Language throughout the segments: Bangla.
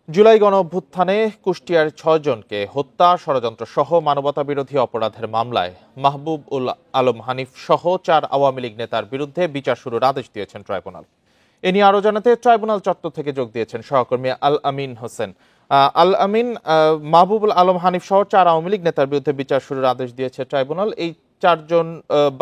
জুলাই গণঅভ্যুত্থানে কুষ্টিয়ার ৬ জনকে হত্যা, ষড়যন্ত্র সহ মানবতাবিরোধী অপরাধের মামলায় মাহবুব উল আলম হানিফ সহ ৪ আওয়ামী লীগ নেতার বিরুদ্ধে বিচার শুরুর আদেশ দিয়েছেন ট্রাইব্যুনাল। এ নিয়ে আরো জানাতে ট্রাইব্যুনাল চত্বর থেকে যোগ দিয়েছেন সহকর্মী আল আমিন হোসেন। আল আমিন, মাহবুবুল আলম হানিফ সহ ৪ আওয়ামী লীগ নেতার বিরুদ্ধে বিচার শুরুর আদেশ দিয়েছে ট্রাইব্যুনাল। এই ৪ জন,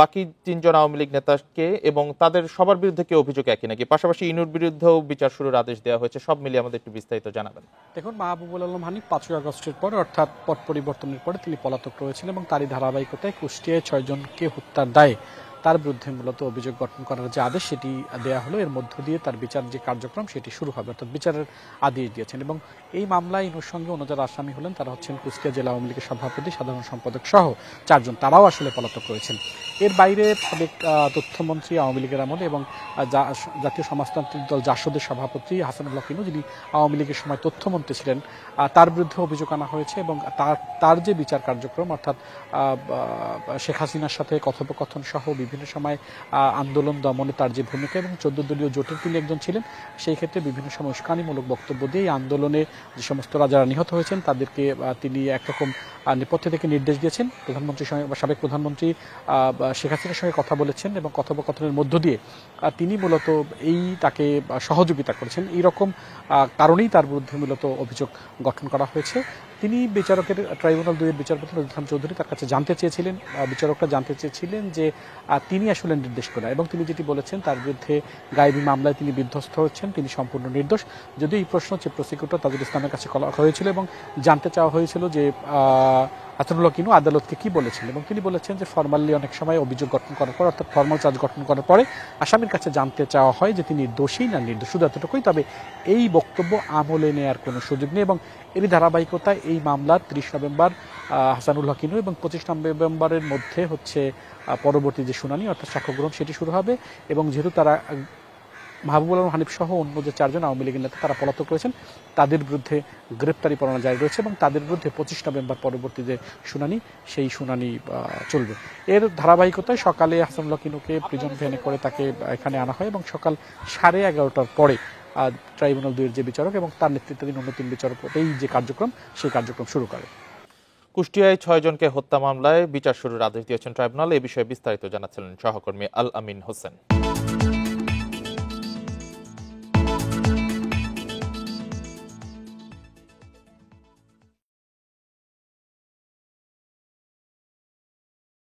বাকি ৩ জন আওয়ামী লীগ নেতাকে এবং তাদের সবার বিরুদ্ধে কি অভিযোগ একই নাকি? পাশাপাশি ইনুর বিরুদ্ধেও বিচার শুরুর আদেশ দেওয়া হয়েছে। সব মিলিয়ে আমাদের একটু বিস্তারিত জানাবেন। দেখুন, মাহবুবুল আলম হানিফ ৫ই আগস্টের পরে, অর্থাৎ পট পরিবর্তনের পরে তিনি পলাতক রয়েছেন এবং তারই ধারাবাহিকতায় কুষ্টিয়ায় ৬ জনকে হত্যার দায়ে তার বিরুদ্ধে মূলত অভিযোগ গঠন করার যে আদেশ সেটি দেয়া হলো। এর মধ্য দিয়ে তার বিচার যে কার্যক্রম সেটি শুরু হবে, অর্থাৎ বিচারের আদেশ দিয়েছেন। এবং এই মামলায় ইনুর সঙ্গে অন্য যারা আসামি হলেন তারা হচ্ছেন কুষ্টিয়া জেলা আওয়ামী লীগের সভাপতি, সাধারণ সম্পাদক সহ ৪ জন। তারাও আসলে পলাতক রয়েছেন। এর বাইরে সাবেক তথ্যমন্ত্রী আওয়ামী লীগের আমলে এবং জাতীয় সমাজতান্ত্রিক দল জাসদের সভাপতি হাসানুল্লাহ কিনু, যিনি আওয়ামী লীগের সময় তথ্যমন্ত্রী ছিলেন, তার বিরুদ্ধে অভিযোগ আনা হয়েছে। এবং তার যে বিচার কার্যক্রম, অর্থাৎ শেখ হাসিনার সাথে কথোপকথন সহ বিভিন্ন সময় আন্দোলন দমনে তার যে ভূমিকা এবং ১৪ দলীয় জোটের তিনি একজন ছিলেন, সেই ক্ষেত্রে বিভিন্ন সময় উস্কানিমূলক বক্তব্য দিয়ে এই আন্দোলনে যে সমস্ত যারা নিহত হয়েছেন তাদেরকে তিনি একরকম নেপথ্যে থেকে নির্দেশ দিয়েছেন। সাবেক প্রধানমন্ত্রী শেখ হাসিনার সঙ্গে কথা বলেছেন এবং কথোপকথনের মধ্য দিয়ে তিনি মূলত তাকে সহযোগিতা করেছেন। এইরকম কারণেই তার বিরুদ্ধে মূলত অভিযোগ গঠন করা হয়েছে। তিনি ট্রাইব্যুনাল ২-এর বিচারপতি নজরুল ইসলাম চৌধুরী তার কাছে জানতে চেয়েছিলেন, বিচারকরা জানতে চেয়েছিলেন যে তিনি আসলে নির্দেশ করেন, এবং তিনি যেটি বলেছেন তার বিরুদ্ধে গায়েবী মামলায় তিনি বিধ্বস্ত হচ্ছেন, তিনি সম্পূর্ণ নির্দোষ। যদিও এই প্রশ্ন চিফ প্রসিকিউটর তাজুল ইসলামের কাছে করা হয়েছিল এবং জানতে চাওয়া হয়েছিল যে হাসানুল্লাহ কিনু আদালতকে কি বলেছেন, এবং তিনি বলেছেন যে ফরমালি অনেক সময় অভিযোগ গঠন করার পর, অর্থাৎ ফরমাল চার্জ গঠন করার পরে আসামির কাছে জানতে চাওয়া হয় যে তিনি দোষী না নির্দোষ, শুধু এতটুকুই। তবে এই বক্তব্য আমলে নেওয়ার কোনো সুযোগ নেই। এবং এরই ধারাবাহিকতায় এই মামলার ৩০ নভেম্বর হাসানুল্লাহ কিনু এবং ২৫ নভেম্বরের মধ্যে হচ্ছে পরবর্তী যে শুনানি, অর্থাৎ সাক্ষ্য গ্রহণ, সেটি শুরু হবে। এবং যেহেতু তারা মাহবুবুল আলম হানিফ সহ অন্য যে ৪ জন আওয়ামী লীগের নেতা তারা পলাতক রয়েছেন, তাদের বিরুদ্ধে গ্রেপ্তারি পরোয়ানা জারি রয়েছে এবং তাদের বিরুদ্ধে ২৫ নভেম্বর পরবর্তী যে শুনানি, সেই শুনানি চলবে। এর ধারাবাহিকতায় সকালে হাসানুল্লাহ কিনুকে প্রিজন ভ্যানে করে তাকে এখানে আনা হয় এবং সকাল 11:30টার পরে ট্রাইব্যুনাল ২-এর যে বিচারক এবং তার নেতৃত্বাধীন অন্য ৩ বিচারক এই যে কার্যক্রম, সেই কার্যক্রম শুরু করে। কুষ্টিয়ায় ৬ জনকে হত্যা মামলায় বিচার শুরুর আদেশ দিয়েছেন ট্রাইব্যুনাল। এ বিষয়ে বিস্তারিত জানাচ্ছিলেন সহকর্মী আল আমিন হোসেন।